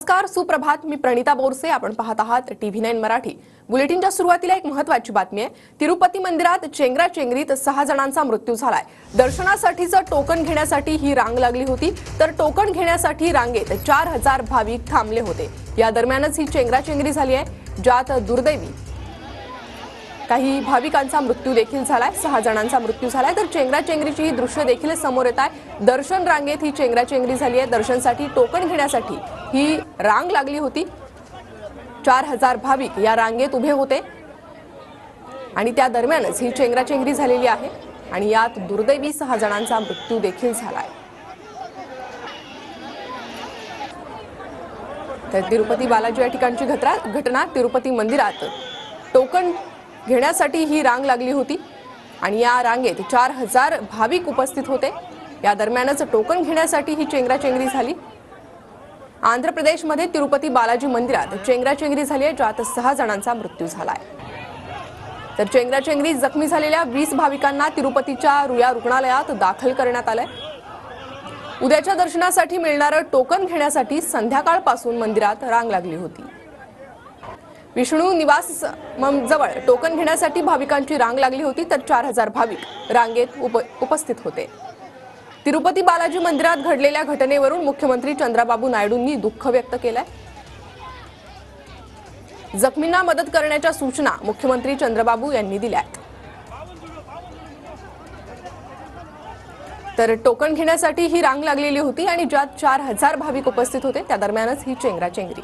नमस्कार, सुप्रभात. मी प्रणिता बोरसे. आपण पाहत आहात TV9 मराठी. बुलेटिनच्या सुरुवातीला एक महत्त्वाची बातमी आहे. तिरुपती मंदिरात चेंगराचेंगरीत 6 जणांचा मृत्यू झालाय. दर्शनासाठीचं टोकन घेण्यासाठी ही रांग लागली होती, तर टोकन घेण्यासाठी रांगेत 4000 भाविक थांबले होते. या दरम्यानच ही चेंगराचेंगरी झाली आहे, ज्यात दुर्दैवी काही भाविकांचा मृत्यू देखील झालाय. 6 जणांचा मृत्यू झालाय. तर चेंगराचेंगरीची ही दृश्य देखील समोर येत आहे. दर्शन रांगेत ही चेंगराचेंगरी झाली आहे. दर्शनासाठी टोकन घेण्यासाठी ही रांग लागली होती. 4000 भाविक या रांगेत उभे होते आणि त्या दरम्यानच ही चेंगराचेंगरी झालेली आहे आणि यात दुर्दैवी 6 जणांचा मृत्यू देखील झालाय. तर तिरुपती बालाजी या ठिकाणची घटना. तिरुपती मंदिरात टोकन घेण्यासाठी ही रांग लागली होती आणि या रांगेत 4000 भाविक उपस्थित होते. या दरम्यानच टोकन घेण्यासाठी ही चेंगराचेंगरी झाली. आंध्र प्रदेशमध्ये तिरुपती बालाजी मंदिरात चेंगराचेंगरी झाली आहे, ज्यात 6 जणांचा मृत्यू झालाय. तर चेंगराचेंगरीत जखमी झालेल्या 20 भाविकांना तिरुपतीच्या रुया रुग्णालयात दाखल करण्यात आलंय. उद्याच्या दर्शनासाठी मिळणारं टोकन घेण्यासाठी संध्याकाळपासून मंदिरात रांग लागली होती. विष्णू निवास जवळ टोकन घेण्यासाठी भाविकांची रांग लागली होती, तर 4000 भाविक रांगेत उपस्थित होते. तिरुपती बालाजी मंदिरात घडलेल्या घटनेवरून मुख्यमंत्री चंद्राबाबू नायडूंनी दुःख व्यक्त केलंय. जखमींना मदत करण्याच्या सूचना मुख्यमंत्री चंद्रबाबू यांनी दिल्यात. तर टोकन घेण्यासाठी ही रांग लागलेली होती आणि ज्यात 4000 भाविक उपस्थित होते. त्या दरम्यानच ही चेंगराचेंगरी.